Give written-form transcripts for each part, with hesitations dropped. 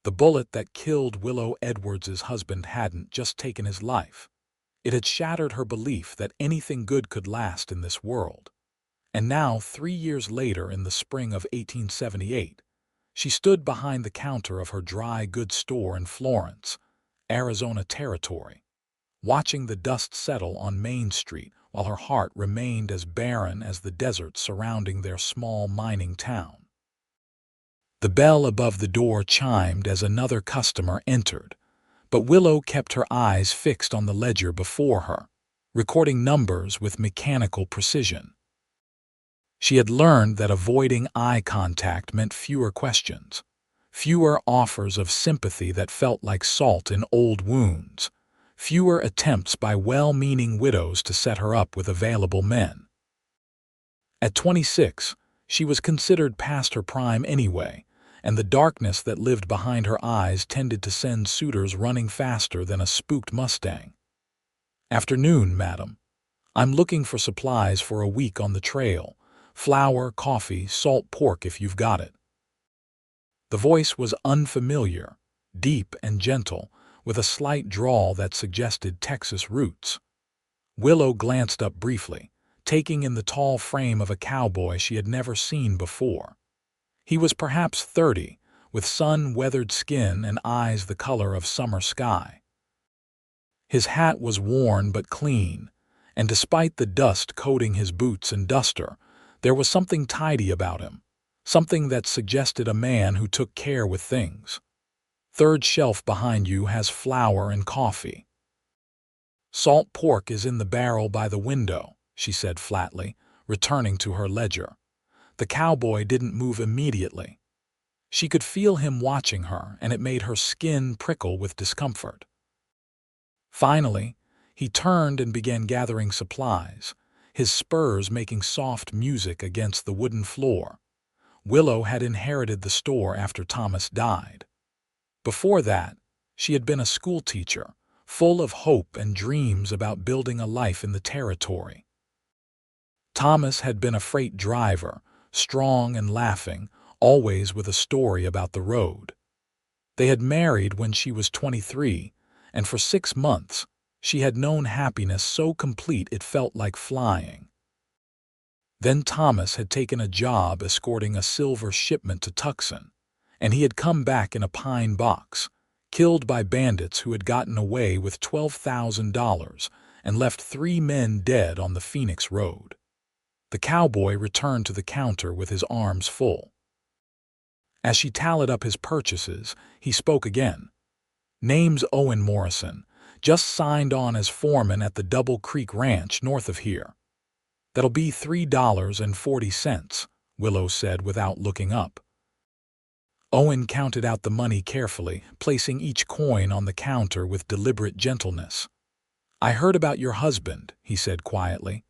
The bullet that killed Willow Edwards' husband hadn't just taken his life. It had shattered her belief that anything good could last in this world. And now, 3 years later, in the spring of 1878, she stood behind the counter of her dry goods store in Florence, Arizona Territory, watching the dust settle on Main Street while her heart remained as barren as the desert surrounding their small mining town. The bell above the door chimed as another customer entered, but Willow kept her eyes fixed on the ledger before her, recording numbers with mechanical precision. She had learned that avoiding eye contact meant fewer questions, fewer offers of sympathy that felt like salt in old wounds, fewer attempts by well-meaning widows to set her up with available men. At 26, she was considered past her prime anyway, and the darkness that lived behind her eyes tended to send suitors running faster than a spooked Mustang. "Afternoon, madam. I'm looking for supplies for a week on the trail. Flour, coffee, salt pork if you've got it." The voice was unfamiliar, deep and gentle, with a slight drawl that suggested Texas roots. Willow glanced up briefly, taking in the tall frame of a cowboy she had never seen before. He was perhaps 30, with sun-weathered skin and eyes the color of summer sky. His hat was worn but clean, and despite the dust coating his boots and duster, there was something tidy about him, something that suggested a man who took care with things. "Third shelf behind you has flour and coffee." "Salt pork is in the barrel by the window," she said flatly, returning to her ledger. The cowboy didn't move immediately. She could feel him watching her, and it made her skin prickle with discomfort. Finally, he turned and began gathering supplies, his spurs making soft music against the wooden floor. Willow had inherited the store after Thomas died. Before that, she had been a schoolteacher, full of hope and dreams about building a life in the territory. Thomas had been a freight driver, strong and laughing, always with a story about the road. They had married when she was 23, and for 6 months, she had known happiness so complete it felt like flying. Then Thomas had taken a job escorting a silver shipment to Tucson, and he had come back in a pine box, killed by bandits who had gotten away with $12,000 and left 3 men dead on the Phoenix Road. The cowboy returned to the counter with his arms full. As she tallied up his purchases, he spoke again. "Name's Owen Morrison. Just signed on as foreman at the Double Creek Ranch north of here." "That'll be $3.40, Willow said without looking up. Owen counted out the money carefully, placing each coin on the counter with deliberate gentleness. "I heard about your husband," he said quietly.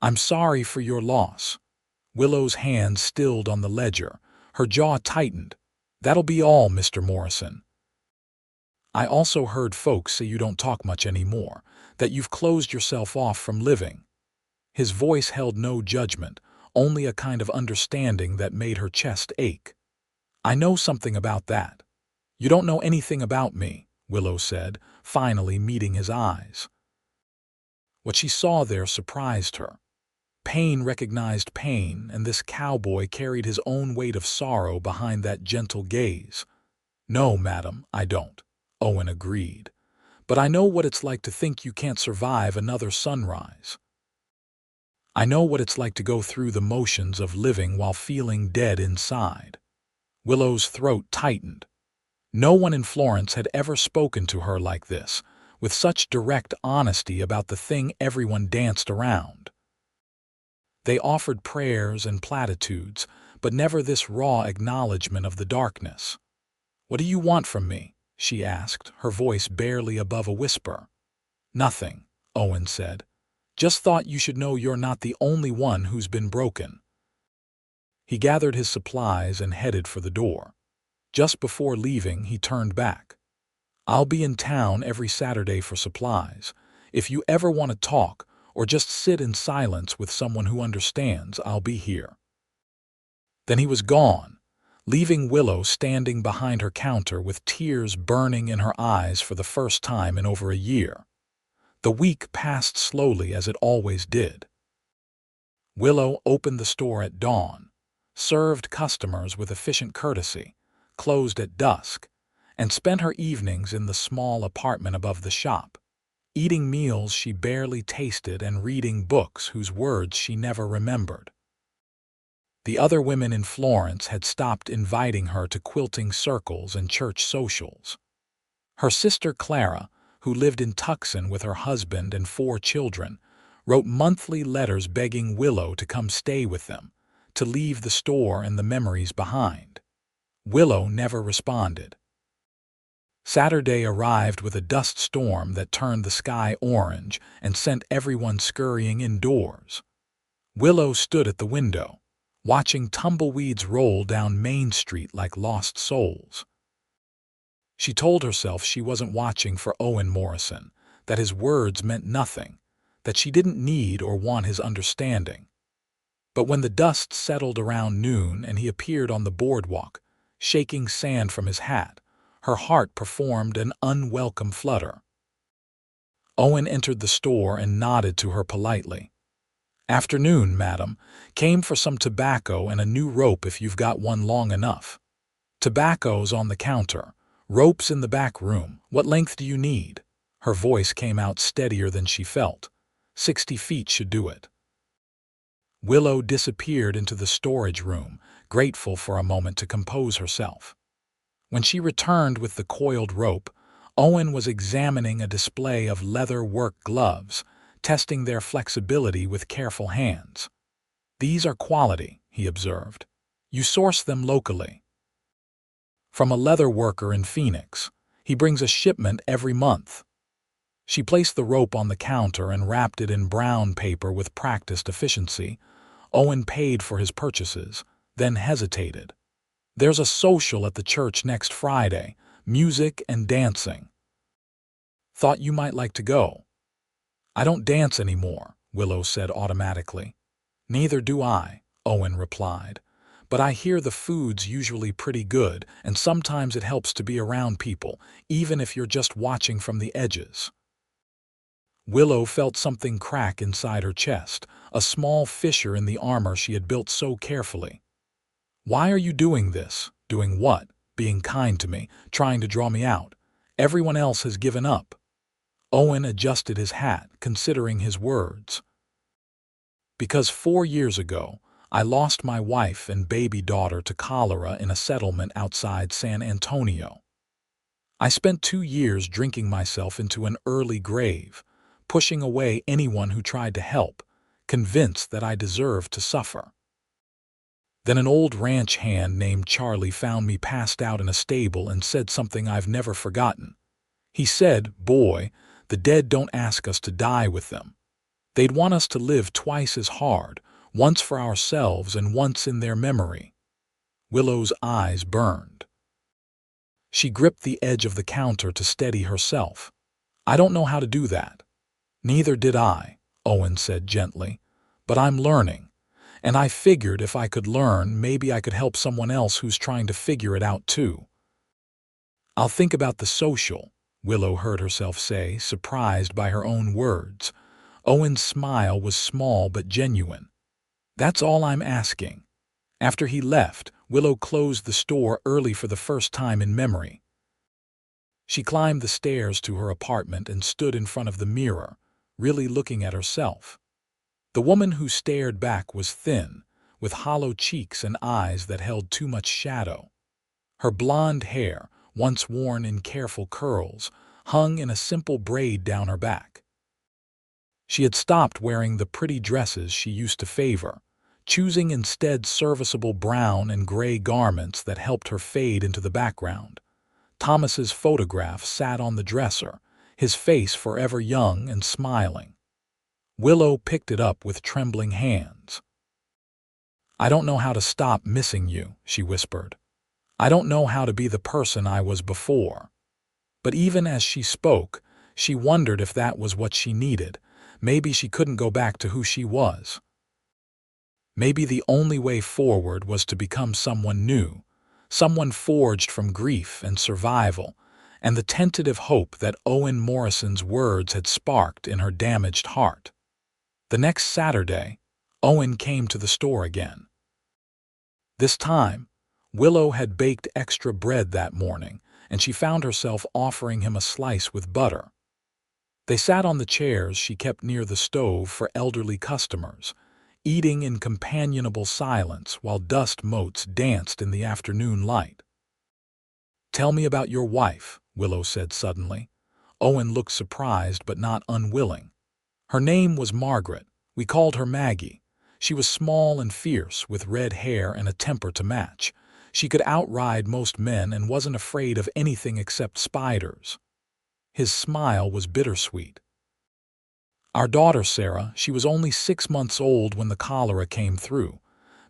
"I'm sorry for your loss." Willow's hand stilled on the ledger, her jaw tightened. "That'll be all, Mr. Morrison. I also heard folks say you don't talk much anymore, that you've closed yourself off from living." His voice held no judgment, only a kind of understanding that made her chest ache. "I know something about that." "You don't know anything about me," Willow said, finally meeting his eyes. What she saw there surprised her. Pain recognized pain, and this cowboy carried his own weight of sorrow behind that gentle gaze. "No, madam, I don't," Owen agreed. "But I know what it's like to think you can't survive another sunrise. I know what it's like to go through the motions of living while feeling dead inside." Willow's throat tightened. No one in Florence had ever spoken to her like this, with such direct honesty about the thing everyone danced around. They offered prayers and platitudes, but never this raw acknowledgement of the darkness. "What do you want from me?" she asked, her voice barely above a whisper. "Nothing," Owen said. "Just thought you should know you're not the only one who's been broken." He gathered his supplies and headed for the door. Just before leaving, he turned back. "I'll be in town every Saturday for supplies. If you ever want to talk or just sit in silence with someone who understands, I'll be here." Then he was gone, leaving Willow standing behind her counter with tears burning in her eyes for the first time in over a year. The week passed slowly as it always did. Willow opened the store at dawn, served customers with efficient courtesy, closed at dusk, and spent her evenings in the small apartment above the shop, eating meals she barely tasted and reading books whose words she never remembered. The other women in Florence had stopped inviting her to quilting circles and church socials. Her sister Clara, who lived in Tucson with her husband and 4 children, wrote monthly letters begging Willow to come stay with them, to leave the store and the memories behind. Willow never responded. Saturday arrived with a dust storm that turned the sky orange and sent everyone scurrying indoors. Willow stood at the window, watching tumbleweeds roll down Main Street like lost souls. She told herself she wasn't watching for Owen Morrison, that his words meant nothing, that she didn't need or want his understanding. But when the dust settled around noon and he appeared on the boardwalk, shaking sand from his hat, her heart performed an unwelcome flutter. Owen entered the store and nodded to her politely. "Afternoon, madam. Came for some tobacco and a new rope if you've got one long enough." "Tobacco's on the counter. Rope's in the back room. What length do you need?" Her voice came out steadier than she felt. 60 feet should do it." Willow disappeared into the storage room, grateful for a moment to compose herself. When she returned with the coiled rope, Owen was examining a display of leather work gloves, testing their flexibility with careful hands. "These are quality," he observed. "You source them locally?" "From a leather worker in Phoenix. He brings a shipment every month." She placed the rope on the counter and wrapped it in brown paper with practiced efficiency. Owen paid for his purchases, then hesitated. "There's a social at the church next Friday, music and dancing. Thought you might like to go." "I don't dance anymore," Willow said automatically. "Neither do I," Owen replied. "But I hear the food's usually pretty good, and sometimes it helps to be around people, even if you're just watching from the edges." Willow felt something crack inside her chest, a small fissure in the armor she had built so carefully. "Why are you doing this?" "Doing what?" "Being kind to me, trying to draw me out. Everyone else has given up." Owen adjusted his hat, considering his words. "Because 4 years ago, I lost my wife and baby daughter to cholera in a settlement outside San Antonio. I spent 2 years drinking myself into an early grave, pushing away anyone who tried to help, convinced that I deserved to suffer. Then an old ranch hand named Charlie found me passed out in a stable and said something I've never forgotten. He said, 'Boy, the dead don't ask us to die with them. They'd want us to live twice as hard, once for ourselves and once in their memory.'" Willow's eyes burned. She gripped the edge of the counter to steady herself. "I don't know how to do that." "Neither did I," Owen said gently. "But I'm learning. And I figured if I could learn, maybe I could help someone else who's trying to figure it out too." "I'll think about the social," Willow heard herself say, surprised by her own words. Owen's smile was small but genuine. "That's all I'm asking." After he left, Willow closed the store early for the first time in memory. She climbed the stairs to her apartment and stood in front of the mirror, really looking at herself. The woman who stared back was thin, with hollow cheeks and eyes that held too much shadow. Her blonde hair, once worn in careful curls, hung in a simple braid down her back. She had stopped wearing the pretty dresses she used to favor, choosing instead serviceable brown and gray garments that helped her fade into the background. Thomas's photograph sat on the dresser, his face forever young and smiling. Willow picked it up with trembling hands. "I don't know how to stop missing you," she whispered. "I don't know how to be the person I was before." But even as she spoke, she wondered if that was what she needed. Maybe she couldn't go back to who she was. Maybe the only way forward was to become someone new, someone forged from grief and survival, and the tentative hope that Owen Morrison's words had sparked in her damaged heart. The next Saturday, Owen came to the store again. This time, Willow had baked extra bread that morning, and she found herself offering him a slice with butter. They sat on the chairs she kept near the stove for elderly customers, eating in companionable silence while dust motes danced in the afternoon light. "Tell me about your wife," Willow said suddenly. Owen looked surprised but not unwilling. "Her name was Margaret. We called her Maggie. She was small and fierce, with red hair and a temper to match. She could outride most men and wasn't afraid of anything except spiders." His smile was bittersweet. "Our daughter, Sarah, she was only 6 months old when the cholera came through.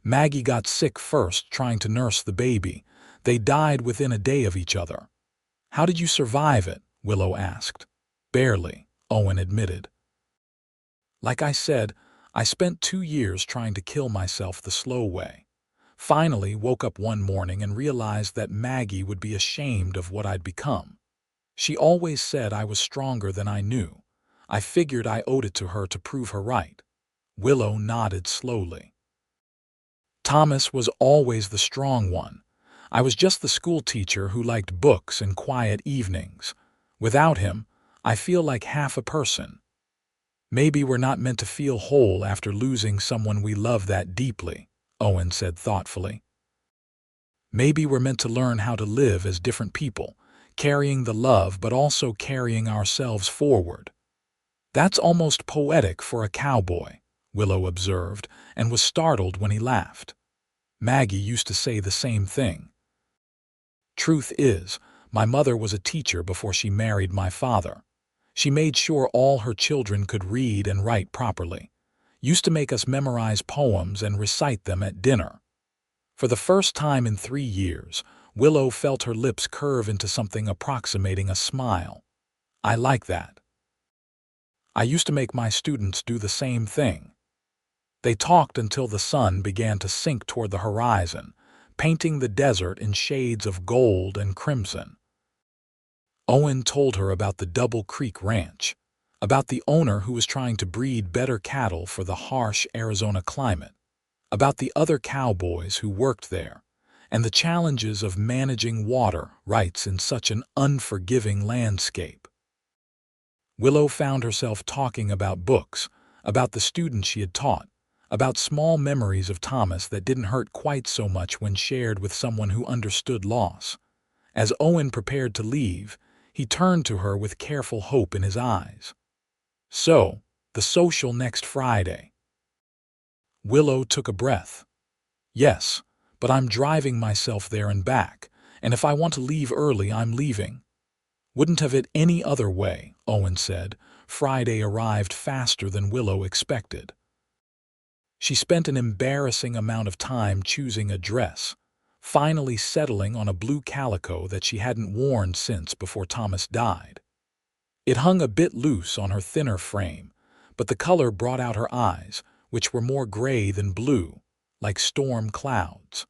Maggie got sick first, trying to nurse the baby. They died within a day of each other." "How did you survive it?" Willow asked. "Barely," Owen admitted. "Like I said, I spent 2 years trying to kill myself the slow way. Finally woke up one morning and realized that Maggie would be ashamed of what I'd become. She always said I was stronger than I knew. I figured I owed it to her to prove her right." Willow nodded slowly. "Thomas was always the strong one. I was just the school teacher who liked books and quiet evenings. Without him, I feel like half a person. Maybe we're not meant to feel whole after losing someone we love that deeply," Owen said thoughtfully. "Maybe we're meant to learn how to live as different people, carrying the love but also carrying ourselves forward." "That's almost poetic for a cowboy," Willow observed, and was startled when he laughed. "Maggie used to say the same thing. Truth is, my mother was a teacher before she married my father. She made sure all her children could read and write properly. Used to make us memorize poems and recite them at dinner." For the first time in 3 years, Willow felt her lips curve into something approximating a smile. "I like that. I used to make my students do the same thing." They talked until the sun began to sink toward the horizon, painting the desert in shades of gold and crimson. Owen told her about the Double Creek Ranch, about the owner who was trying to breed better cattle for the harsh Arizona climate, about the other cowboys who worked there, and the challenges of managing water rights in such an unforgiving landscape. Willow found herself talking about books, about the students she had taught, about small memories of Thomas that didn't hurt quite so much when shared with someone who understood loss. As Owen prepared to leave, he turned to her with careful hope in his eyes. "So, the social next Friday." Willow took a breath. "Yes, but I'm driving myself there and back, and if I want to leave early, I'm leaving." "Wouldn't have it any other way," Owen said. Friday arrived faster than Willow expected. She spent an embarrassing amount of time choosing a dress, finally settling on a blue calico that she hadn't worn since before Thomas died. It hung a bit loose on her thinner frame, but the color brought out her eyes, which were more gray than blue, like storm clouds.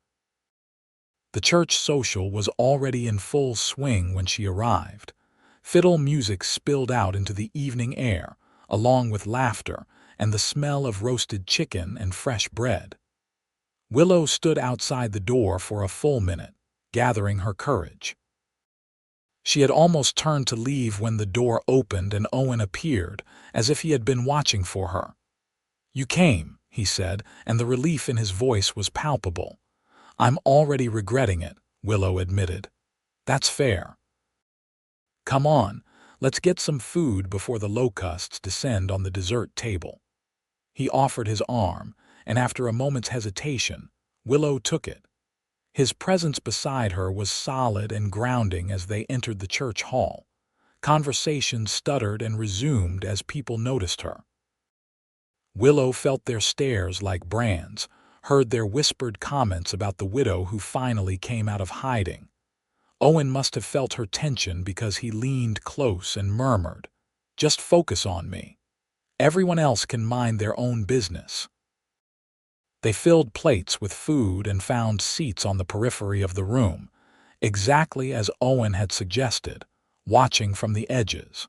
The church social was already in full swing when she arrived. Fiddle music spilled out into the evening air, along with laughter and the smell of roasted chicken and fresh bread. Willow stood outside the door for a full minute, gathering her courage. She had almost turned to leave when the door opened and Owen appeared, as if he had been watching for her. "You came," he said, and the relief in his voice was palpable. "I'm already regretting it," Willow admitted. "That's fair. Come on, let's get some food before the locusts descend on the dessert table." He offered his arm, and after a moment's hesitation, Willow took it. His presence beside her was solid and grounding as they entered the church hall. Conversation stuttered and resumed as people noticed her. Willow felt their stares like brands, heard their whispered comments about the widow who finally came out of hiding. Owen must have felt her tension because he leaned close and murmured, "Just focus on me. Everyone else can mind their own business." They filled plates with food and found seats on the periphery of the room, exactly as Owen had suggested, watching from the edges.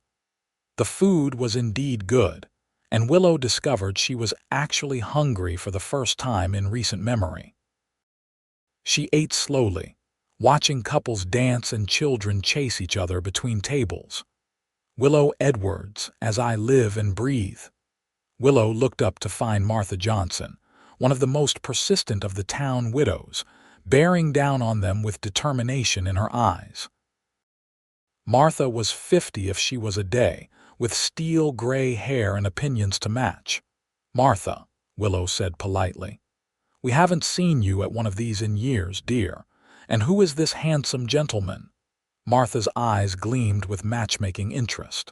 The food was indeed good, and Willow discovered she was actually hungry for the first time in recent memory. She ate slowly, watching couples dance and children chase each other between tables. Willow Edwards, As I Live and Breathe. Willow looked up to find Martha Johnson, one of the most persistent of the town widows, bearing down on them with determination in her eyes. Martha was 50 if she was a day, with steel gray hair and opinions to match. "Martha," Willow said politely, "we haven't seen you at one of these in years, dear. And who is this handsome gentleman?" Martha's eyes gleamed with matchmaking interest.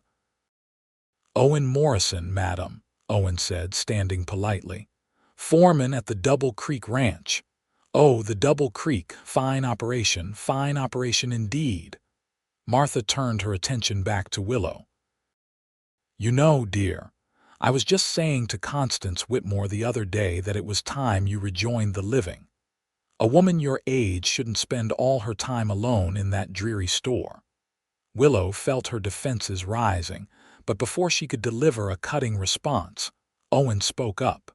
"Owen Morrison, madam," Owen said, standing politely. "Foreman at the Double Creek Ranch." "Oh, the Double Creek, fine operation indeed." Martha turned her attention back to Willow. "You know, dear, I was just saying to Constance Whitmore the other day that it was time you rejoined the living. A woman your age shouldn't spend all her time alone in that dreary store." Willow felt her defenses rising, but before she could deliver a cutting response, Owen spoke up.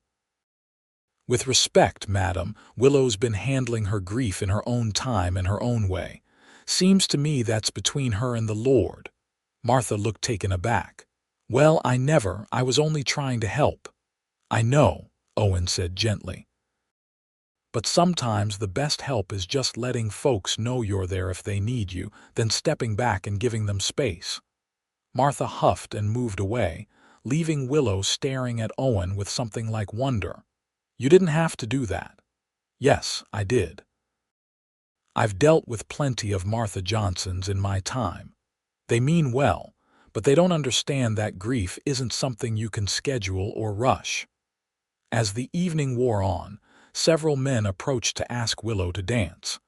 "With respect, madam, Willow's been handling her grief in her own time and her own way. Seems to me that's between her and the Lord." Martha looked taken aback. "Well, I was only trying to help." "I know," Owen said gently. "But sometimes the best help is just letting folks know you're there if they need you, then stepping back and giving them space." Martha huffed and moved away, leaving Willow staring at Owen with something like wonder. "You didn't have to do that." "Yes, I did. I've dealt with plenty of Martha Johnsons in my time. They mean well, but they don't understand that grief isn't something you can schedule or rush." As the evening wore on, several men approached to ask Willow to dance.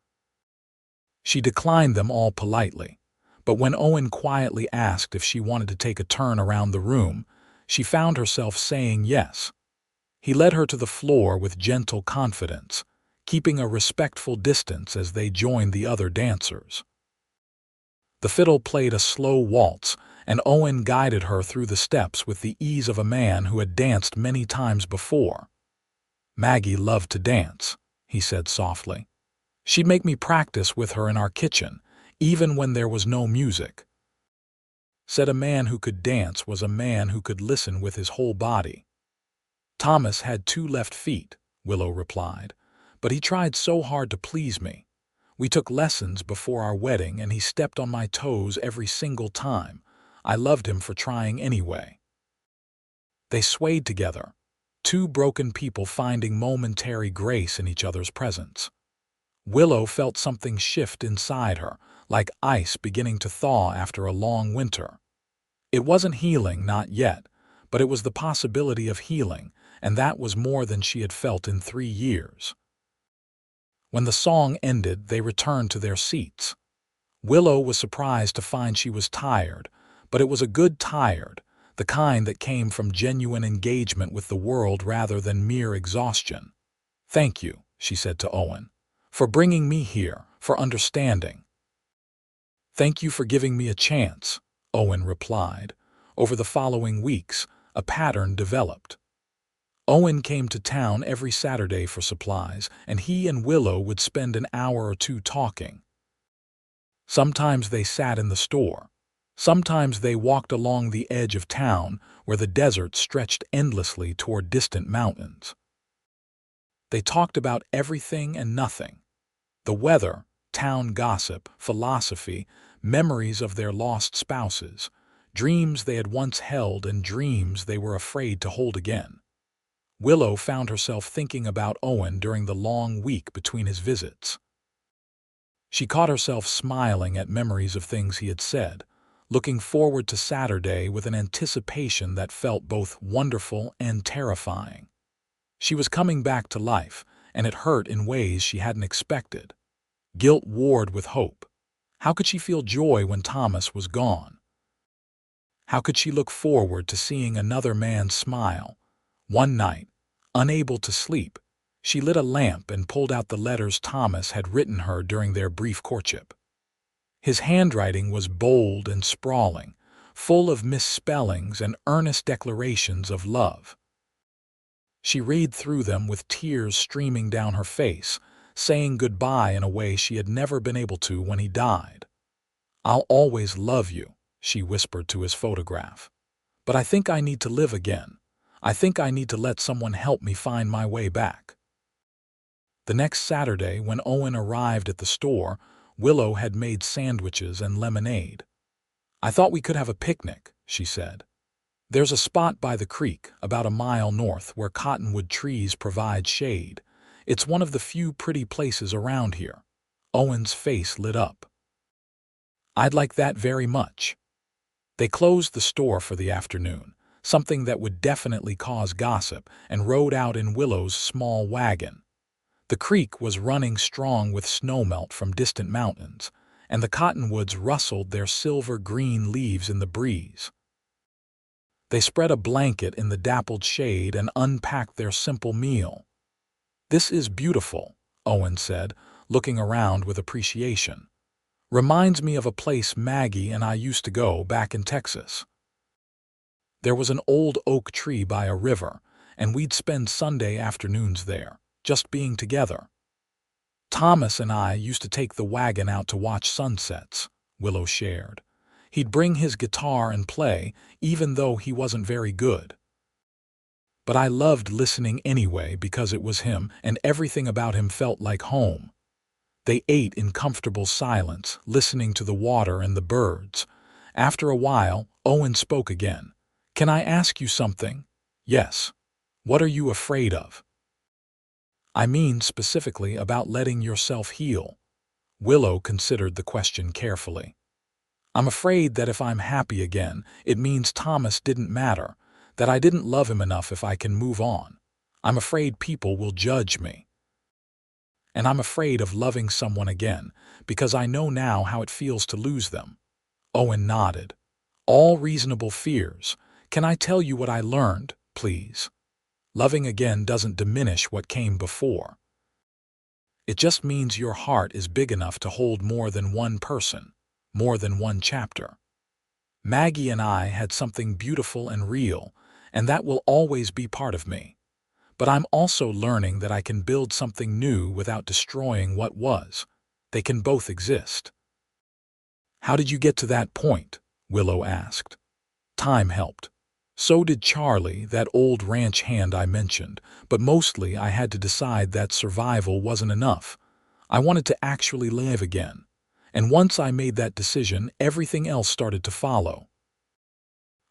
She declined them all politely, but when Owen quietly asked if she wanted to take a turn around the room, she found herself saying yes. He led her to the floor with gentle confidence, keeping a respectful distance as they joined the other dancers. The fiddle played a slow waltz, and Owen guided her through the steps with the ease of a man who had danced many times before. "Maggie loved to dance," he said softly. "She'd make me practice with her in our kitchen, even when there was no music." Said a man who could dance was a man who could listen with his whole body. "Thomas had 2 left feet," Willow replied, "but he tried so hard to please me. We took lessons before our wedding and he stepped on my toes every single time. I loved him for trying anyway." They swayed together, 2 broken people finding momentary grace in each other's presence. Willow felt something shift inside her, like ice beginning to thaw after a long winter. It wasn't healing, not yet, but it was the possibility of healing, and that was more than she had felt in 3 years. When the song ended, they returned to their seats. Willow was surprised to find she was tired, but it was a good tired, the kind that came from genuine engagement with the world rather than mere exhaustion. "Thank you," she said to Owen, "for bringing me here, for understanding." "Thank you for giving me a chance," Owen replied. Over the following weeks, a pattern developed. Owen came to town every Saturday for supplies, and he and Willow would spend an hour or 2 talking. Sometimes they sat in the store. Sometimes they walked along the edge of town where the desert stretched endlessly toward distant mountains. They talked about everything and nothing. The weather, town gossip, philosophy, memories of their lost spouses, dreams they had once held and dreams they were afraid to hold again. Willow found herself thinking about Owen during the long week between his visits. She caught herself smiling at memories of things he had said, looking forward to Saturday with an anticipation that felt both wonderful and terrifying. She was coming back to life, and it hurt in ways she hadn't expected. Guilt warred with hope. How could she feel joy when Thomas was gone? How could she look forward to seeing another man smile? One night, unable to sleep, She lit a lamp and pulled out the letters Thomas had written her during their brief courtship. His handwriting was bold and sprawling, full of misspellings and earnest declarations of love. She read through them with tears streaming down her face, saying goodbye in a way she had never been able to when he died. "I'll always love you," she whispered to his photograph. "But I think I need to live again. I think I need to let someone help me find my way back." The next Saturday, when Owen arrived at the store, Willow had made sandwiches and lemonade. "I thought we could have a picnic," she said. "There's a spot by the creek, about a mile north, where cottonwood trees provide shade. It's one of the few pretty places around here." Owen's face lit up. "I'd like that very much." They closed the store for the afternoon, something that would definitely cause gossip, and rode out in Willow's small wagon. The creek was running strong with snowmelt from distant mountains, and the cottonwoods rustled their silver-green leaves in the breeze. They spread a blanket in the dappled shade and unpacked their simple meal. "This is beautiful," Owen said, looking around with appreciation. "Reminds me of a place Maggie and I used to go back in Texas. There was an old oak tree by a river, and we'd spend Sunday afternoons there, just being together. Thomas and I used to take the wagon out to watch sunsets," Willow shared. "He'd bring his guitar and play, even though he wasn't very good. But I loved listening anyway because it was him, and everything about him felt like home." They ate in comfortable silence, listening to the water and the birds. After a while, Owen spoke again. "Can I ask you something?" "Yes." "What are you afraid of?" "I mean specifically about letting yourself heal." Willow considered the question carefully. "I'm afraid that if I'm happy again, it means Thomas didn't matter, that I didn't love him enough if I can move on. I'm afraid people will judge me. And I'm afraid of loving someone again, because I know now how it feels to lose them." Owen nodded. "All reasonable fears. Can I tell you what I learned, please? Loving again doesn't diminish what came before. It just means your heart is big enough to hold more than one person, more than one chapter. Maggie and I had something beautiful and real, and that will always be part of me. But I'm also learning that I can build something new without destroying what was. They can both exist." "How did you get to that point?" Willow asked. "Time helped. So did Charlie, that old ranch hand I mentioned, but mostly I had to decide that survival wasn't enough. I wanted to actually live again. And once I made that decision, everything else started to follow."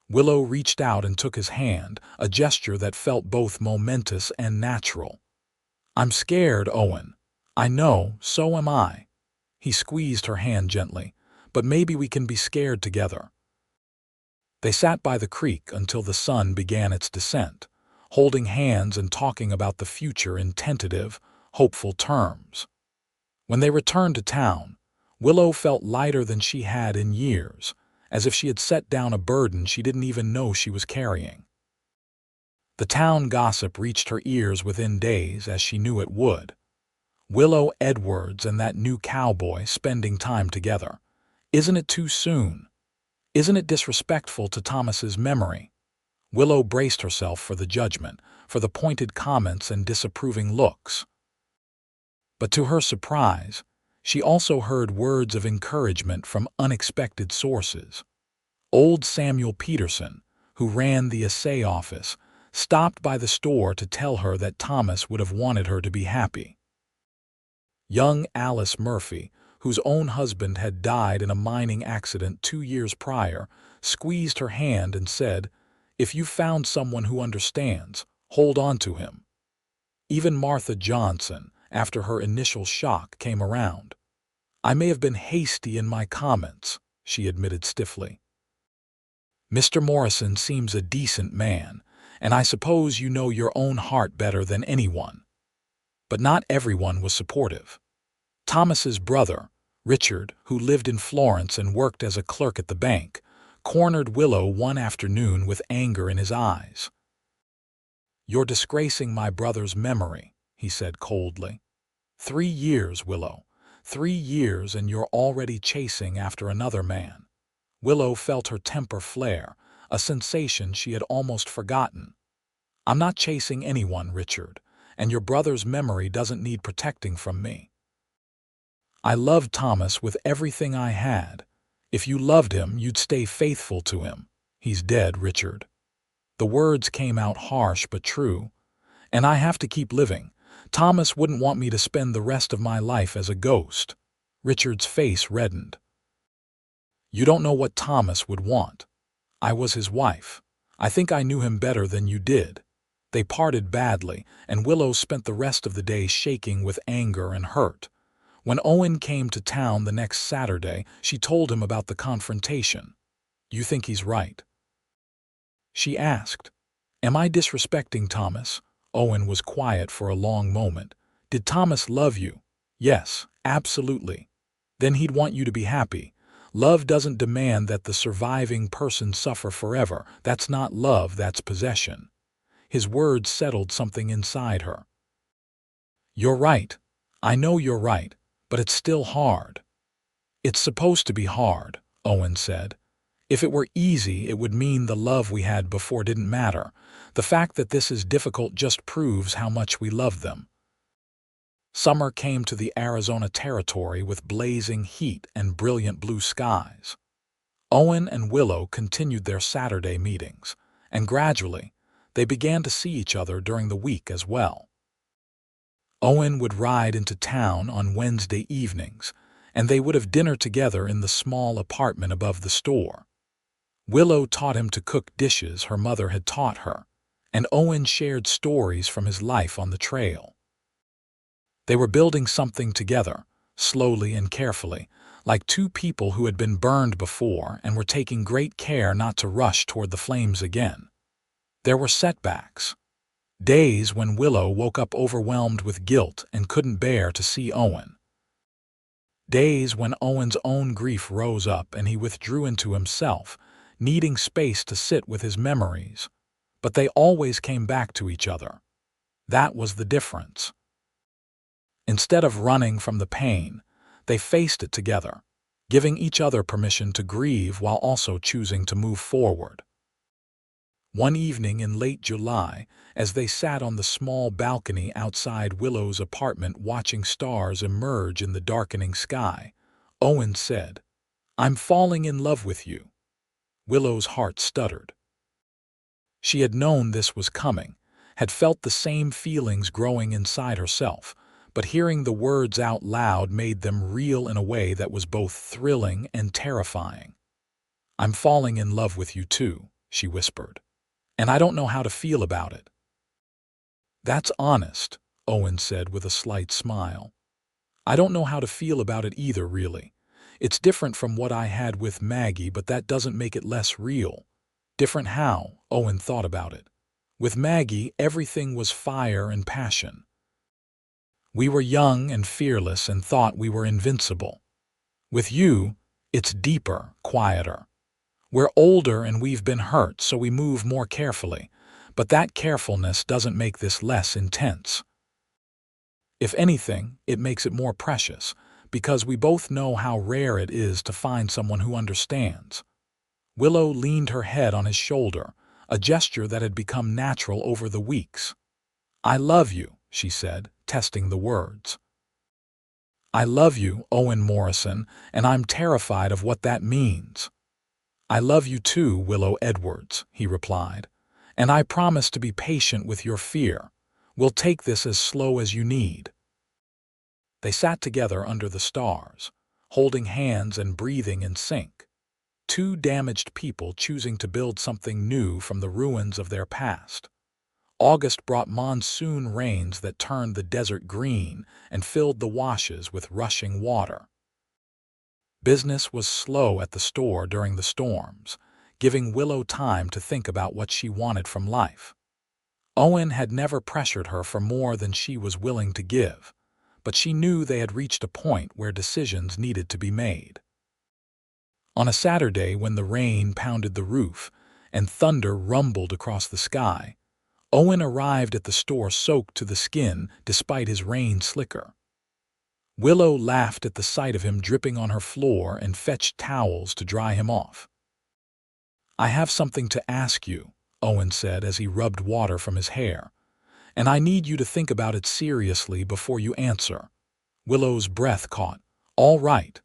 Willow reached out and took his hand, a gesture that felt both momentous and natural. "I'm scared, Owen. I know, so am I." He squeezed her hand gently. "But maybe we can be scared together." They sat by the creek until the sun began its descent, holding hands and talking about the future in tentative, hopeful terms. When they returned to town, Willow felt lighter than she had in years, as if she had set down a burden she didn't even know she was carrying. The town gossip reached her ears within days, as she knew it would. Willow Edwards and that new cowboy spending time together. Isn't it too soon? Isn't it disrespectful to Thomas's memory? Willow braced herself for the judgment, for the pointed comments and disapproving looks. But to her surprise, she also heard words of encouragement from unexpected sources. Old Samuel Peterson, who ran the assay office, stopped by the store to tell her that Thomas would have wanted her to be happy. Young Alice Murphy, whose own husband had died in a mining accident 2 years prior, squeezed her hand and said, "If you've found someone who understands, hold on to him." Even Martha Johnson, after her initial shock, came around. "I may have been hasty in my comments," she admitted stiffly. "Mr. Morrison seems a decent man, and I suppose you know your own heart better than anyone." But not everyone was supportive. Thomas's brother, Richard, who lived in Florence and worked as a clerk at the bank, cornered Willow one afternoon with anger in his eyes. "You're disgracing my brother's memory," he said coldly. 3 years, Willow. 3 years and you're already chasing after another man. Willow felt her temper flare, a sensation she had almost forgotten. I'm not chasing anyone, Richard, and your brother's memory doesn't need protecting from me. I loved Thomas with everything I had. If you loved him, you'd stay faithful to him. He's dead, Richard. The words came out harsh but true. And I have to keep living. Thomas wouldn't want me to spend the rest of my life as a ghost. Richard's face reddened. You don't know what Thomas would want. I was his wife. I think I knew him better than you did. They parted badly, and Willow spent the rest of the day shaking with anger and hurt. When Owen came to town the next Saturday, she told him about the confrontation. You think he's right? She asked. Am I disrespecting Thomas? Owen was quiet for a long moment. Did Thomas love you? Yes, absolutely. Then he'd want you to be happy. Love doesn't demand that the surviving person suffer forever. That's not love, that's possession. His words settled something inside her. You're right. I know you're right, but it's still hard. It's supposed to be hard, Owen said. If it were easy, it would mean the love we had before didn't matter. The fact that this is difficult just proves how much we love them. Summer came to the Arizona territory with blazing heat and brilliant blue skies. Owen and Willow continued their Saturday meetings, and gradually, they began to see each other during the week as well. Owen would ride into town on Wednesday evenings, and they would have dinner together in the small apartment above the store. Willow taught him to cook dishes her mother had taught her, and Owen shared stories from his life on the trail. They were building something together, slowly and carefully, like two people who had been burned before and were taking great care not to rush toward the flames again. There were setbacks. Days when Willow woke up overwhelmed with guilt and couldn't bear to see Owen. Days when Owen's own grief rose up and he withdrew into himself, needing space to sit with his memories. But they always came back to each other. That was the difference. Instead of running from the pain, they faced it together, giving each other permission to grieve while also choosing to move forward. One evening in late July, as they sat on the small balcony outside Willow's apartment watching stars emerge in the darkening sky, Owen said, "I'm falling in love with you." Willow's heart stuttered. She had known this was coming, had felt the same feelings growing inside herself, but hearing the words out loud made them real in a way that was both thrilling and terrifying. "I'm falling in love with you too," she whispered, "and I don't know how to feel about it." "That's honest," Owen said with a slight smile. "I don't know how to feel about it either, really. It's different from what I had with Maggie, but that doesn't make it less real." Different how? Owen thought about it. With Maggie, everything was fire and passion. We were young and fearless and thought we were invincible. With you, it's deeper, quieter. We're older and we've been hurt, so we move more carefully, but that carefulness doesn't make this less intense. If anything, it makes it more precious, because we both know how rare it is to find someone who understands. Willow leaned her head on his shoulder, a gesture that had become natural over the weeks. "I love you," she said, testing the words. "I love you, Owen Morrison, and I'm terrified of what that means." "I love you too, Willow Edwards," he replied, "and I promise to be patient with your fear. We'll take this as slow as you need." They sat together under the stars, holding hands and breathing in sync. Two damaged people choosing to build something new from the ruins of their past. August brought monsoon rains that turned the desert green and filled the washes with rushing water. Business was slow at the store during the storms, giving Willow time to think about what she wanted from life. Owen had never pressured her for more than she was willing to give, but she knew they had reached a point where decisions needed to be made. On a Saturday when the rain pounded the roof and thunder rumbled across the sky, Owen arrived at the store soaked to the skin despite his rain slicker. Willow laughed at the sight of him dripping on her floor and fetched towels to dry him off. "I have something to ask you," Owen said as he rubbed water from his hair, "and I need you to think about it seriously before you answer." Willow's breath caught. "All right.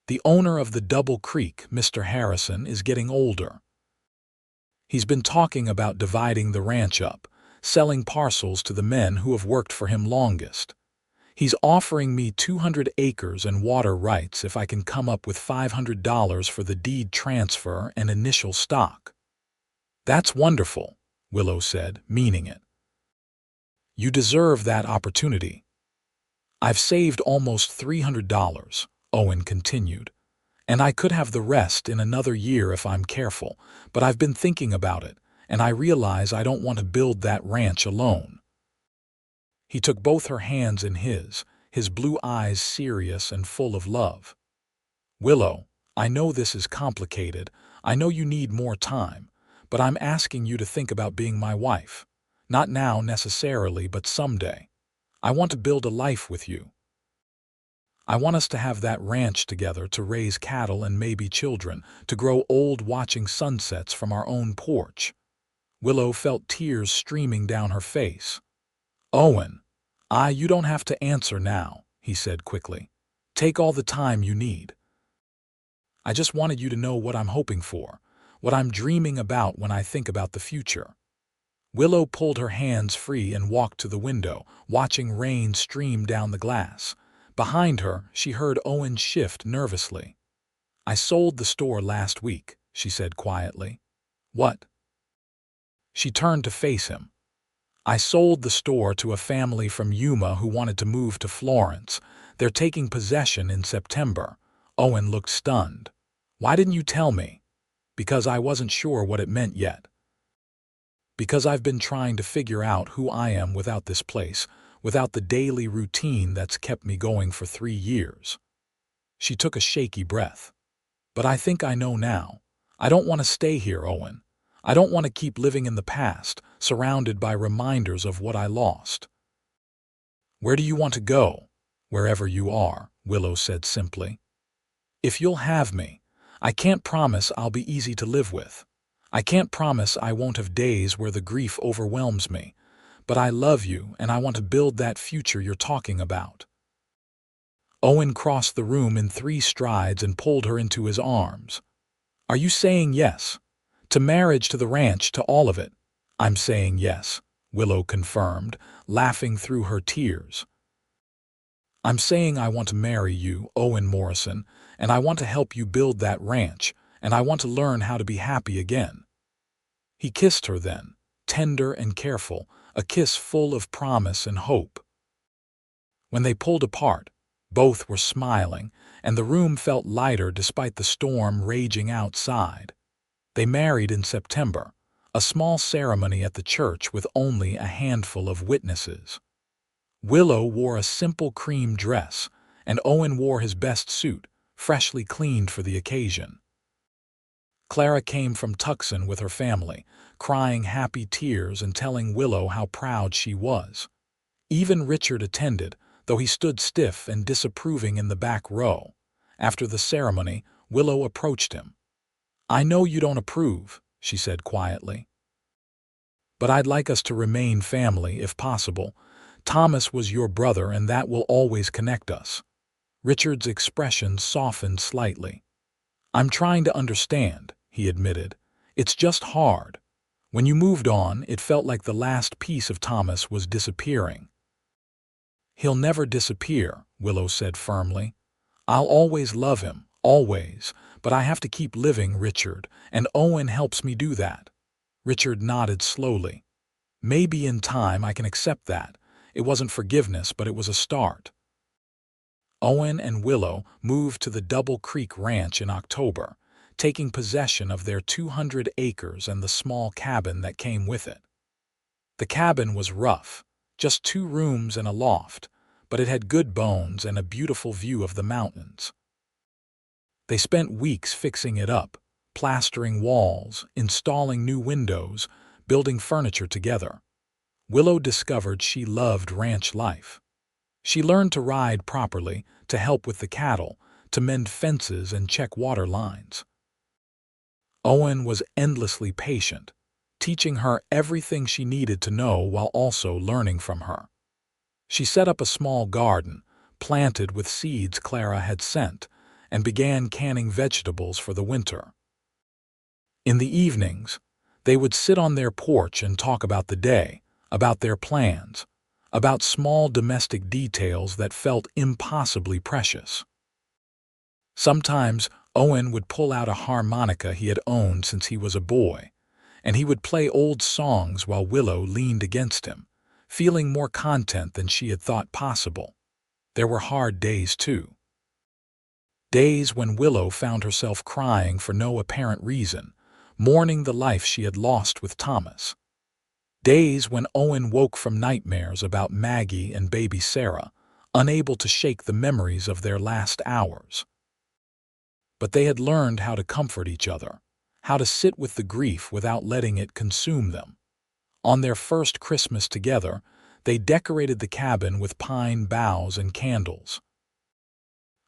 The owner of the Double Creek, Mr. Harrison, is getting older. He's been talking about dividing the ranch up, selling parcels to the men who have worked for him longest. He's offering me 200 acres and water rights if I can come up with $500 for the deed transfer and initial stock." "That's wonderful," Willow said, meaning it. "You deserve that opportunity." "I've saved almost $300, Owen continued, "and I could have the rest in another year if I'm careful, but I've been thinking about it, and I realize I don't want to build that ranch alone." He took both her hands in his blue eyes serious and full of love. "Willow, I know this is complicated, I know you need more time, but I'm asking you to think about being my wife. Not now necessarily, but someday. I want to build a life with you. I want us to have that ranch together, to raise cattle and maybe children, to grow old watching sunsets from our own porch." Willow felt tears streaming down her face. "Owen, you don't have to answer now," he said quickly. "Take all the time you need. I just wanted you to know what I'm hoping for, what I'm dreaming about when I think about the future." Willow pulled her hands free and walked to the window, watching rain stream down the glass. Behind her, she heard Owen shift nervously. "I sold the store last week," she said quietly. "What?" She turned to face him. "I sold the store to a family from Yuma who wanted to move to Florence. They're taking possession in September." Owen looked stunned. "Why didn't you tell me?" "Because I wasn't sure what it meant yet. Because I've been trying to figure out who I am without this place, without the daily routine that's kept me going for 3 years. She took a shaky breath. "But I think I know now. I don't want to stay here, Owen. I don't want to keep living in the past, surrounded by reminders of what I lost." "Where do you want to go?" "Wherever you are," Willow said simply. "If you'll have me. I can't promise I'll be easy to live with. I can't promise I won't have days where the grief overwhelms me. But I love you, and I want to build that future you're talking about." Owen crossed the room in 3 strides and pulled her into his arms. "Are you saying yes? To marriage, to the ranch, to all of it?" "I'm saying yes," Willow confirmed, laughing through her tears. "I'm saying I want to marry you, Owen Morrison, and I want to help you build that ranch, and I want to learn how to be happy again." He kissed her then, tender and careful, a kiss full of promise and hope. When they pulled apart, both were smiling, and the room felt lighter despite the storm raging outside. They married in September, a small ceremony at the church with only a handful of witnesses. Willow wore a simple cream dress, and Owen wore his best suit, freshly cleaned for the occasion. Clara came from Tucson with her family, crying happy tears and telling Willow how proud she was. Even Richard attended, though he stood stiff and disapproving in the back row. After the ceremony, Willow approached him. "I know you don't approve," she said quietly. "But I'd like us to remain family if possible. Thomas was your brother, and that will always connect us." Richard's expression softened slightly. "I'm trying to understand," he admitted. "It's just hard. When you moved on, it felt like the last piece of Thomas was disappearing." "He'll never disappear," Willow said firmly. "I'll always love him, always, but I have to keep living, Richard, and Owen helps me do that." Richard nodded slowly. "Maybe in time I can accept that. It wasn't forgiveness, but it was a start." Owen and Willow moved to the Double Creek Ranch in October, taking possession of their 200 acres and the small cabin that came with it. The cabin was rough, just 2 rooms and a loft, but it had good bones and a beautiful view of the mountains. They spent weeks fixing it up, plastering walls, installing new windows, building furniture together. Willow discovered she loved ranch life. She learned to ride properly, to help with the cattle, to mend fences and check water lines. Owen was endlessly patient, teaching her everything she needed to know while also learning from her. She set up a small garden, planted with seeds Clara had sent, and began canning vegetables for the winter. In the evenings, they would sit on their porch and talk about the day, about their plans, about small domestic details that felt impossibly precious. Sometimes Owen would pull out a harmonica he had owned since he was a boy, and he would play old songs while Willow leaned against him, feeling more content than she had thought possible. There were hard days, too. Days when Willow found herself crying for no apparent reason, mourning the life she had lost with Thomas. Days when Owen woke from nightmares about Maggie and baby Sarah, unable to shake the memories of their last hours. But they had learned how to comfort each other, how to sit with the grief without letting it consume them. On their first Christmas together, they decorated the cabin with pine boughs and candles.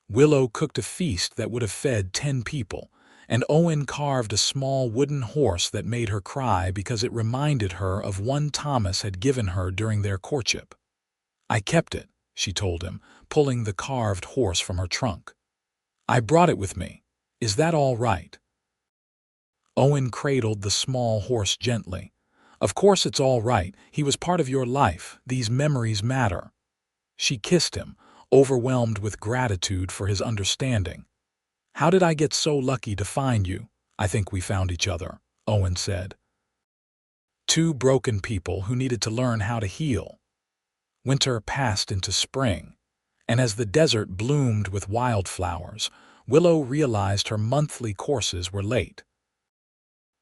Willow cooked a feast that would have fed 10 people, and Owen carved a small wooden horse that made her cry because it reminded her of one Thomas had given her during their courtship. "I kept it," she told him, pulling the carved horse from her trunk. "I brought it with me. Is that all right?" Owen cradled the small horse gently. "Of course it's all right. He was part of your life. These memories matter." She kissed him, overwhelmed with gratitude for his understanding. "How did I get so lucky to find you?" "I think we found each other," Owen said. Two broken people who needed to learn how to heal. Winter passed into spring, and as the desert bloomed with wildflowers, Willow realized her monthly courses were late.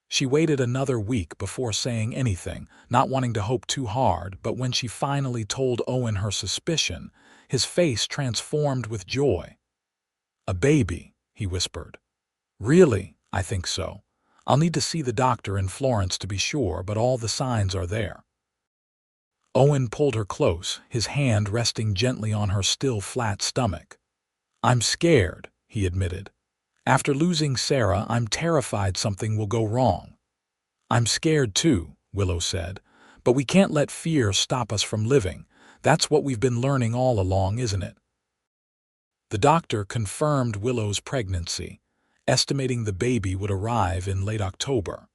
She waited another week before saying anything, not wanting to hope too hard, but when she finally told Owen her suspicion, his face transformed with joy. "A baby," he whispered. "Really? I think so. I'll need to see the doctor in Florence to be sure, but all the signs are there." Owen pulled her close, his hand resting gently on her still flat stomach. "I'm scared," he admitted. "After losing Sarah, I'm terrified something will go wrong." "I'm scared too," Willow said, "but we can't let fear stop us from living. That's what we've been learning all along, isn't it?" The doctor confirmed Willow's pregnancy, estimating the baby would arrive in late October.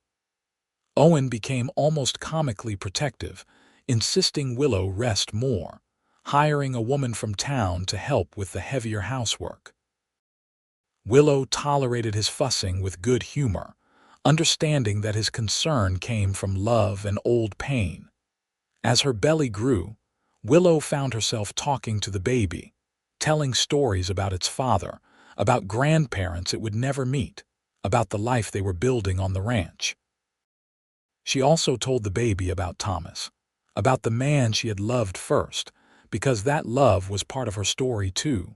Owen became almost comically protective, insisting Willow rest more, hiring a woman from town to help with the heavier housework. Willow tolerated his fussing with good humor, understanding that his concern came from love and old pain. As her belly grew, Willow found herself talking to the baby, telling stories about its father, about grandparents it would never meet, about the life they were building on the ranch. She also told the baby about Thomas, about the man she had loved first, because that love was part of her story too.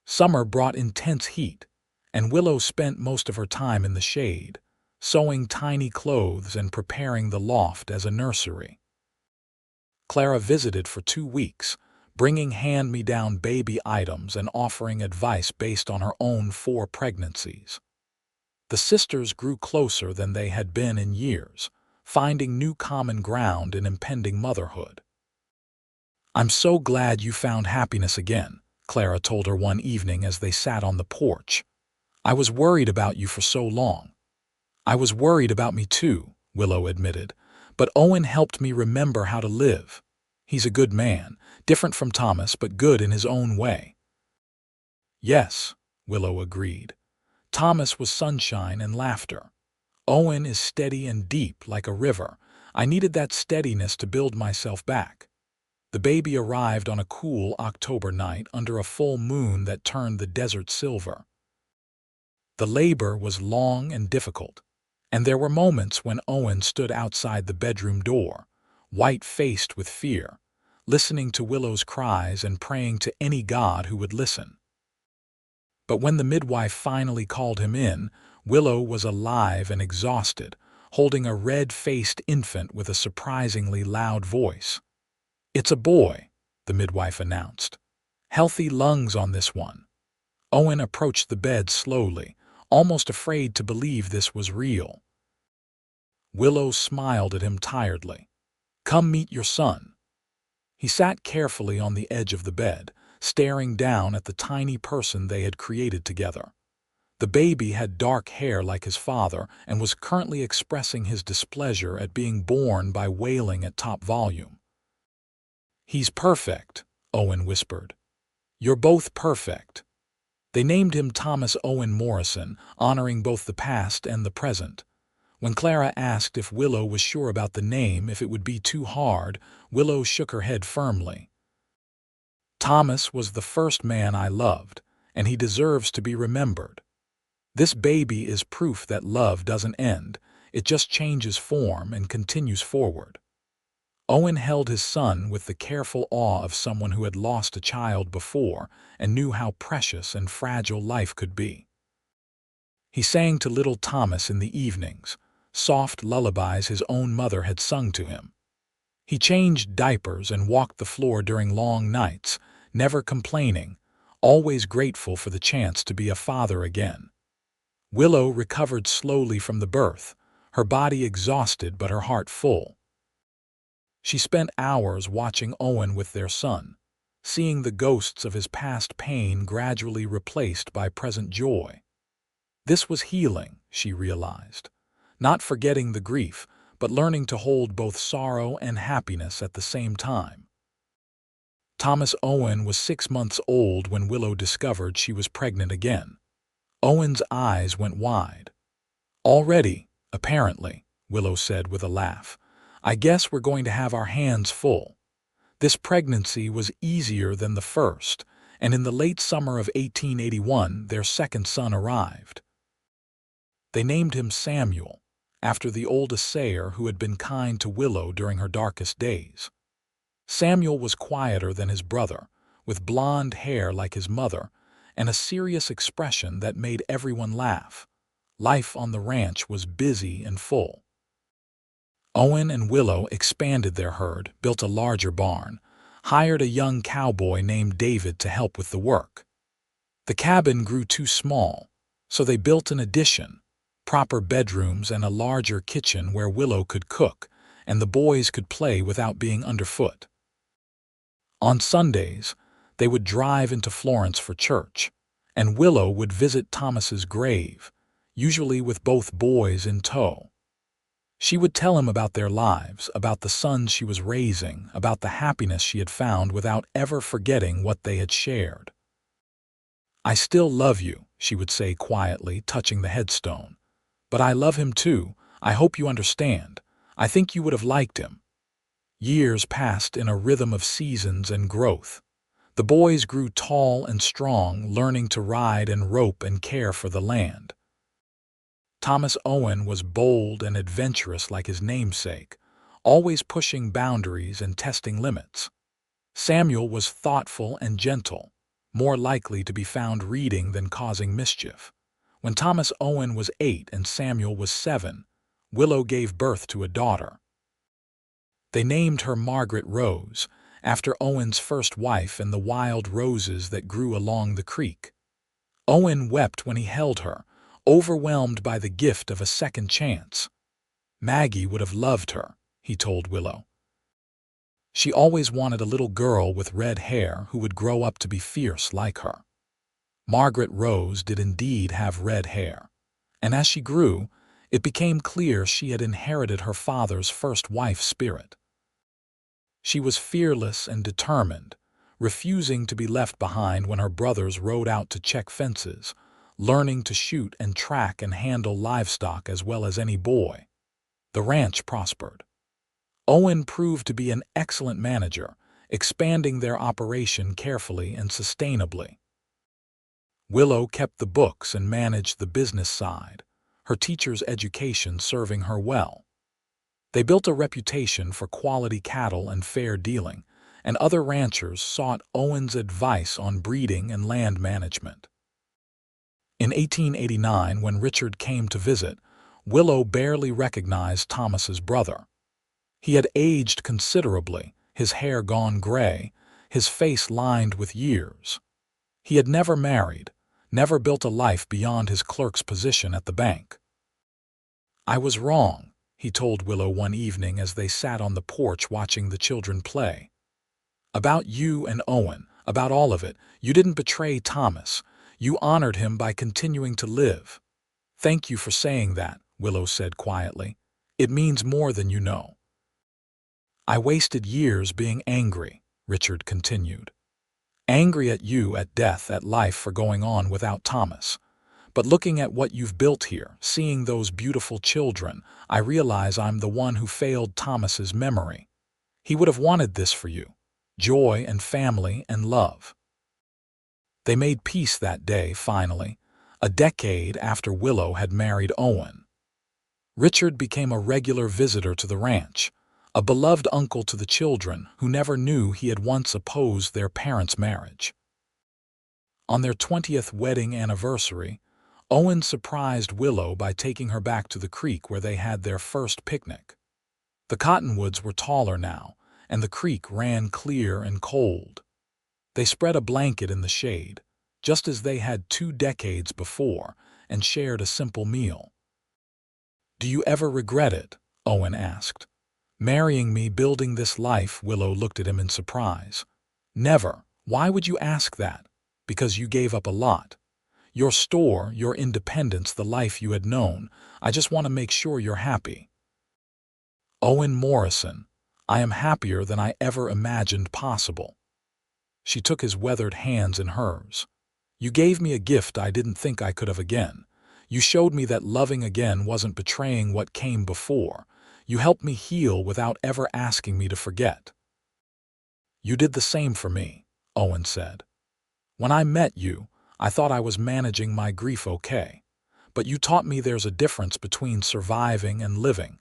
Summer brought intense heat, and Willow spent most of her time in the shade, sewing tiny clothes and preparing the loft as a nursery. Clara visited for 2 weeks, bringing hand-me-down baby items and offering advice based on her own 4 pregnancies. The sisters grew closer than they had been in years, finding new common ground in impending motherhood. "I'm so glad you found happiness again," Clara told her one evening as they sat on the porch. "I was worried about you for so long." "I was worried about me too," Willow admitted, "but Owen helped me remember how to live. He's a good man, different from Thomas, but good in his own way." "Yes," Willow agreed. "Thomas was sunshine and laughter. Owen is steady and deep like a river. I needed that steadiness to build myself back." The baby arrived on a cool October night under a full moon that turned the desert silver. The labor was long and difficult, and there were moments when Owen stood outside the bedroom door, white-faced with fear, listening to Willow's cries and praying to any god who would listen. But when the midwife finally called him in, Willow was alive and exhausted, holding a red-faced infant with a surprisingly loud voice. "It's a boy," the midwife announced. "Healthy lungs on this one." Owen approached the bed slowly, almost afraid to believe this was real. Willow smiled at him tiredly. "Come meet your son." He sat carefully on the edge of the bed, staring down at the tiny person they had created together. The baby had dark hair like his father and was currently expressing his displeasure at being born by wailing at top volume. "He's perfect," Owen whispered. "You're both perfect." They named him Thomas Owen Morrison, honoring both the past and the present. When Clara asked if Willow was sure about the name, if it would be too hard, Willow shook her head firmly. "Thomas was the first man I loved, and he deserves to be remembered. This baby is proof that love doesn't end, it just changes form and continues forward." Owen held his son with the careful awe of someone who had lost a child before and knew how precious and fragile life could be. He sang to little Thomas in the evenings, soft lullabies his own mother had sung to him. He changed diapers and walked the floor during long nights, never complaining, always grateful for the chance to be a father again. Willow recovered slowly from the birth, her body exhausted but her heart full. She spent hours watching Owen with their son, seeing the ghosts of his past pain gradually replaced by present joy. This was healing, she realized, not forgetting the grief, but learning to hold both sorrow and happiness at the same time. Thomas Owen was 6 months old when Willow discovered she was pregnant again. Owen's eyes went wide. "Already, apparently," Willow said with a laugh. "I guess we're going to have our hands full." This pregnancy was easier than the first, and in the late summer of 1881 their second son arrived. They named him Samuel, after the old assayer who had been kind to Willow during her darkest days. Samuel was quieter than his brother, with blonde hair like his mother, and a serious expression that made everyone laugh. Life on the ranch was busy and full. Owen and Willow expanded their herd, built a larger barn, hired a young cowboy named David to help with the work. The cabin grew too small, so they built an addition, proper bedrooms and a larger kitchen where Willow could cook and the boys could play without being underfoot. On Sundays, they would drive into Florence for church, and Willow would visit Thomas's grave, usually with both boys in tow. She would tell him about their lives, about the sons she was raising, about the happiness she had found without ever forgetting what they had shared. "I still love you," she would say quietly, touching the headstone. "But I love him too. I hope you understand. I think you would have liked him." Years passed in a rhythm of seasons and growth. The boys grew tall and strong, learning to ride and rope and care for the land. Thomas Owen was bold and adventurous like his namesake, always pushing boundaries and testing limits. Samuel was thoughtful and gentle, more likely to be found reading than causing mischief. When Thomas Owen was 8 and Samuel was 7, Willow gave birth to a daughter. They named her Margaret Rose, after Owen's first wife and the wild roses that grew along the creek. Owen wept when he held her, overwhelmed by the gift of a second chance. "Maggie would have loved her," he told Willow. "She always wanted a little girl with red hair who would grow up to be fierce like her." Margaret Rose did indeed have red hair, and as she grew, it became clear she had inherited her father's first wife's spirit. She was fearless and determined, refusing to be left behind when her brothers rode out to check fences, learning to shoot and track and handle livestock as well as any boy. The ranch prospered. Owen proved to be an excellent manager, expanding their operation carefully and sustainably. Willow kept the books and managed the business side, her teacher's education serving her well. They built a reputation for quality cattle and fair dealing, and other ranchers sought Owen's advice on breeding and land management. In 1889, when Richard came to visit, Willow barely recognized Thomas's brother. He had aged considerably, his hair gone gray, his face lined with years. He had never married, never built a life beyond his clerk's position at the bank. "I was wrong," he told Willow one evening as they sat on the porch watching the children play. "About you and Owen, about all of it. You didn't betray Thomas. You honored him by continuing to live." "Thank you for saying that," Willow said quietly. "It means more than you know." "I wasted years being angry," Richard continued. "Angry at you, at death, at life for going on without Thomas. But looking at what you've built here, seeing those beautiful children, I realize I'm the one who failed Thomas's memory. He would have wanted this for you. Joy and family and love." They made peace that day, finally, a decade after Willow had married Owen. Richard became a regular visitor to the ranch, a beloved uncle to the children who never knew he had once opposed their parents' marriage. On their 20th wedding anniversary, Owen surprised Willow by taking her back to the creek where they had their first picnic. The cottonwoods were taller now, and the creek ran clear and cold. They spread a blanket in the shade, just as they had 2 decades before, and shared a simple meal. "Do you ever regret it?" Owen asked. "Marrying me, building this life?" Willow looked at him in surprise. "Never. Why would you ask that?" "Because you gave up a lot. Your store, your independence, the life you had known. I just want to make sure you're happy." "Owen Morrison, I am happier than I ever imagined possible." She took his weathered hands in hers. "You gave me a gift I didn't think I could have again. You showed me that loving again wasn't betraying what came before. You helped me heal without ever asking me to forget." "You did the same for me," Owen said. "When I met you, I thought I was managing my grief okay. But you taught me there's a difference between surviving and living.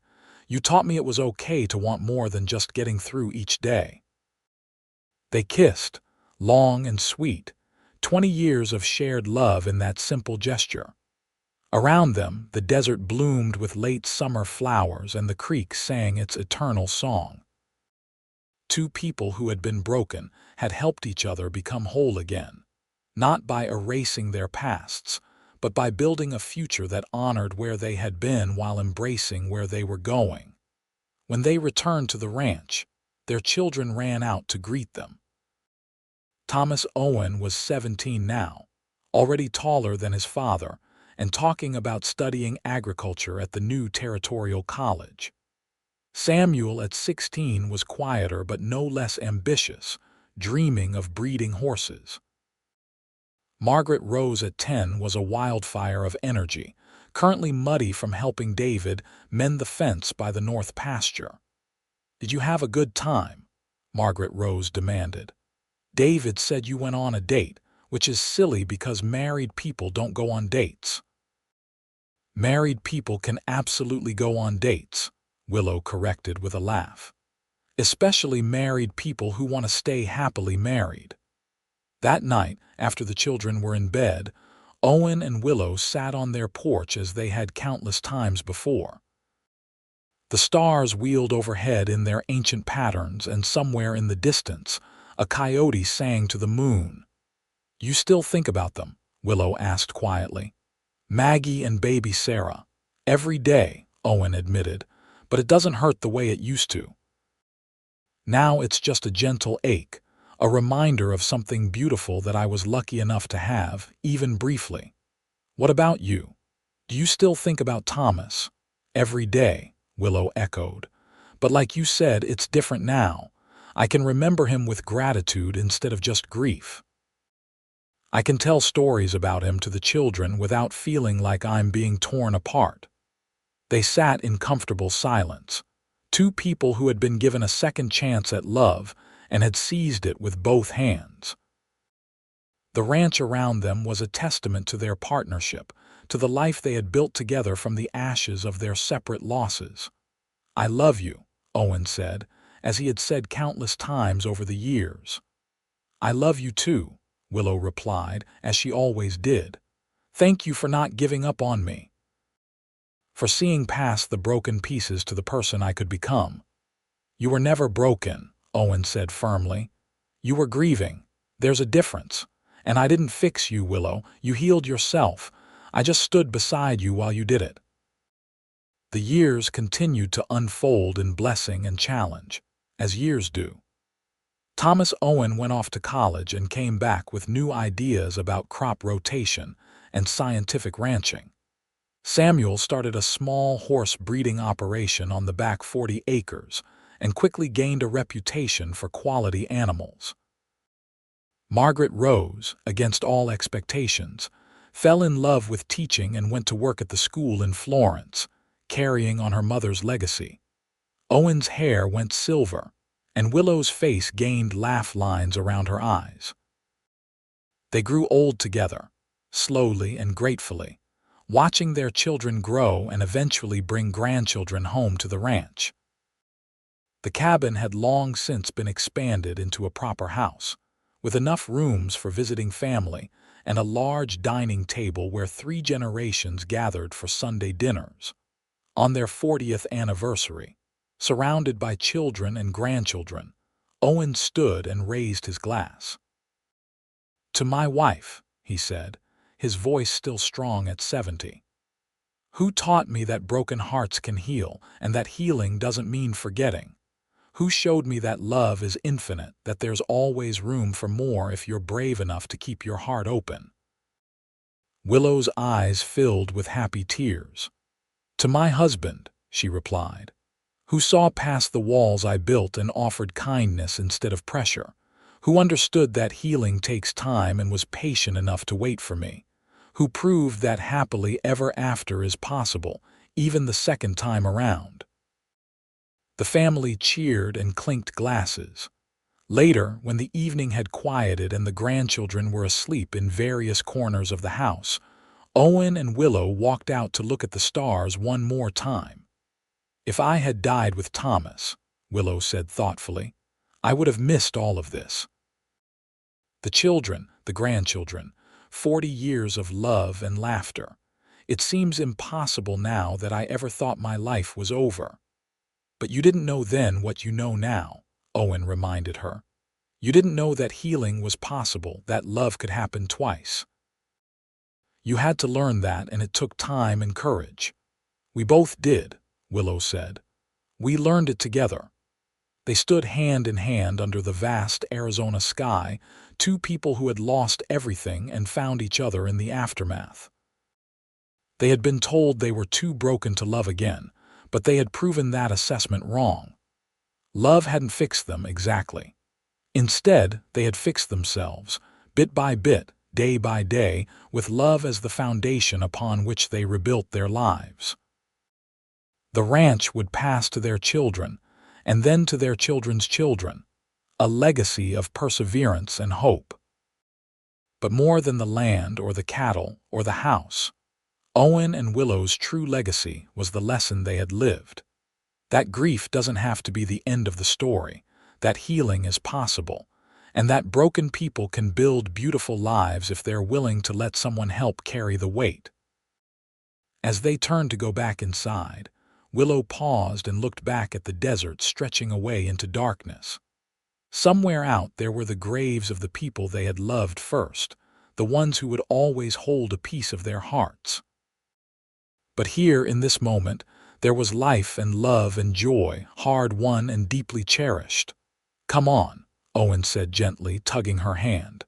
You taught me it was okay to want more than just getting through each day." They kissed, long and sweet, 20 years of shared love in that simple gesture. Around them, the desert bloomed with late summer flowers and the creek sang its eternal song. Two people who had been broken had helped each other become whole again, not by erasing their pasts, but by building a future that honored where they had been while embracing where they were going. When they returned to the ranch, their children ran out to greet them. Thomas Owen was 17 now, already taller than his father, and talking about studying agriculture at the new territorial college. Samuel at 16 was quieter but no less ambitious, dreaming of breeding horses. Margaret Rose at 10 was a wildfire of energy, currently muddy from helping David mend the fence by the north pasture. "Did you have a good time?" Margaret Rose demanded. "David said you went on a date, which is silly because married people don't go on dates." "Married people can absolutely go on dates," Willow corrected with a laugh. "Especially married people who want to stay happily married." That night, after the children were in bed, Owen and Willow sat on their porch as they had countless times before. The stars wheeled overhead in their ancient patterns, and somewhere in the distance, a coyote sang to the moon. "You still think about them?" Willow asked quietly. "Maggie and baby Sarah. Every day," Owen admitted, "but it doesn't hurt the way it used to. Now it's just a gentle ache, a reminder of something beautiful that I was lucky enough to have, even briefly." "What about you? Do you still think about Thomas?" "Every day," Willow echoed. "But like you said, it's different now. I can remember him with gratitude instead of just grief. I can tell stories about him to the children without feeling like I'm being torn apart." They sat in comfortable silence, two people who had been given a second chance at love and had seized it with both hands. The ranch around them was a testament to their partnership, to the life they had built together from the ashes of their separate losses. "I love you," Owen said, as he had said countless times over the years. "I love you too," Willow replied, as she always did. "Thank you for not giving up on me." for seeing past the broken pieces to the person I could become. You were never broken, Owen said firmly. You were grieving. There's a difference. And I didn't fix you, Willow. You healed yourself. I just stood beside you while you did it. The years continued to unfold in blessing and challenge, as years do. Thomas Owen went off to college and came back with new ideas about crop rotation and scientific ranching. Samuel started a small horse breeding operation on the back 40 acres and quickly gained a reputation for quality animals. Margaret Rose, against all expectations, fell in love with teaching and went to work at the school in Florence, carrying on her mother's legacy. Owen's hair went silver, and Willow's face gained laugh lines around her eyes. They grew old together, slowly and gratefully, watching their children grow and eventually bring grandchildren home to the ranch. The cabin had long since been expanded into a proper house, with enough rooms for visiting family and a large dining table where 3 generations gathered for Sunday dinners. On their 40th anniversary, surrounded by children and grandchildren, Owen stood and raised his glass. "To my wife," he said, his voice still strong at 70. "Who taught me that broken hearts can heal and that healing doesn't mean forgetting? Who showed me that love is infinite, that there's always room for more if you're brave enough to keep your heart open?" Willow's eyes filled with happy tears. "To my husband," she replied, "who saw past the walls I built and offered kindness instead of pressure, who understood that healing takes time and was patient enough to wait for me, who proved that happily ever after is possible, even the second time around." The family cheered and clinked glasses. Later, when the evening had quieted and the grandchildren were asleep in various corners of the house, Owen and Willow walked out to look at the stars one more time. "If I had died with Thomas," Willow said thoughtfully, "I would have missed all of this. The children, the grandchildren, 40 years of love and laughter. It seems impossible now that I ever thought my life was over." "But you didn't know then what you know now," Owen reminded her. "You didn't know that healing was possible, that love could happen twice. You had to learn that, and it took time and courage." "We both did," Willow said. "We learned it together." They stood hand in hand under the vast Arizona sky, 2 people who had lost everything and found each other in the aftermath. They had been told they were too broken to love again, but they had proven that assessment wrong. Love hadn't fixed them exactly. Instead, they had fixed themselves, bit by bit, day by day, with love as the foundation upon which they rebuilt their lives. The ranch would pass to their children, and then to their children's children, a legacy of perseverance and hope. But more than the land or the cattle or the house, Owen and Willow's true legacy was the lesson they had lived. That grief doesn't have to be the end of the story, that healing is possible, and that broken people can build beautiful lives if they're willing to let someone help carry the weight. As they turned to go back inside, Willow paused and looked back at the desert stretching away into darkness. Somewhere out there were the graves of the people they had loved first, the ones who would always hold a piece of their hearts. But here, in this moment, there was life and love and joy, hard-won and deeply cherished. "Come on," Owen said gently, tugging her hand.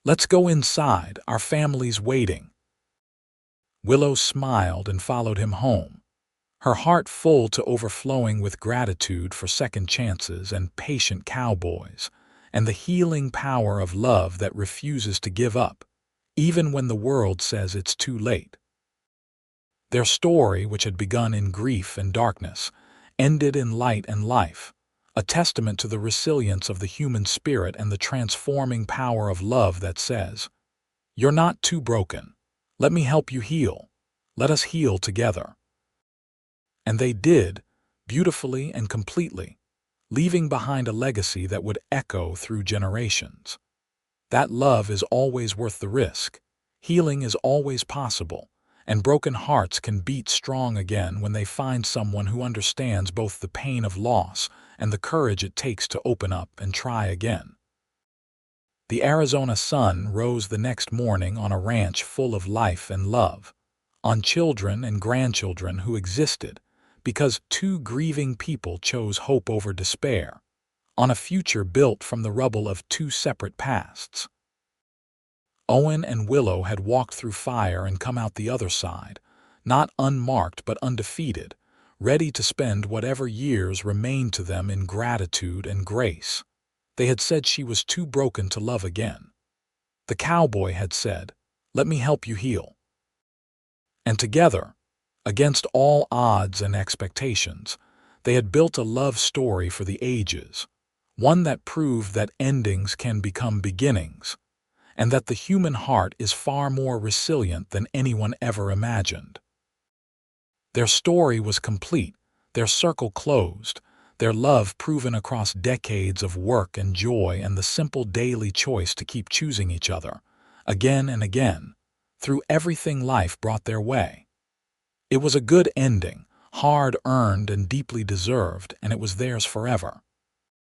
"Let's go inside, our family's waiting." Willow smiled and followed him home, her heart full to overflowing with gratitude for second chances and patient cowboys, and the healing power of love that refuses to give up, even when the world says it's too late. Their story, which had begun in grief and darkness, ended in light and life, a testament to the resilience of the human spirit and the transforming power of love that says, "You're not too broken. Let me help you heal. Let us heal together." And they did, beautifully and completely, leaving behind a legacy that would echo through generations. That love is always worth the risk, healing is always possible, And broken hearts can beat strong again when they find someone who understands both the pain of loss and the courage it takes to open up and try again. The Arizona sun rose the next morning on a ranch full of life and love, on children and grandchildren who existed because two grieving people chose hope over despair, on a future built from the rubble of two separate pasts. Owen and Willow had walked through fire and come out the other side, not unmarked but undefeated, ready to spend whatever years remained to them in gratitude and grace. They had said she was too broken to love again. The cowboy had said, "Let me help you heal." And together, against all odds and expectations, they had built a love story for the ages, one that proved that endings can become beginnings, and that the human heart is far more resilient than anyone ever imagined. Their story was complete, their circle closed, their love proven across decades of work and joy and the simple daily choice to keep choosing each other, again and again, through everything life brought their way. It was a good ending, hard-earned and deeply deserved, and it was theirs forever.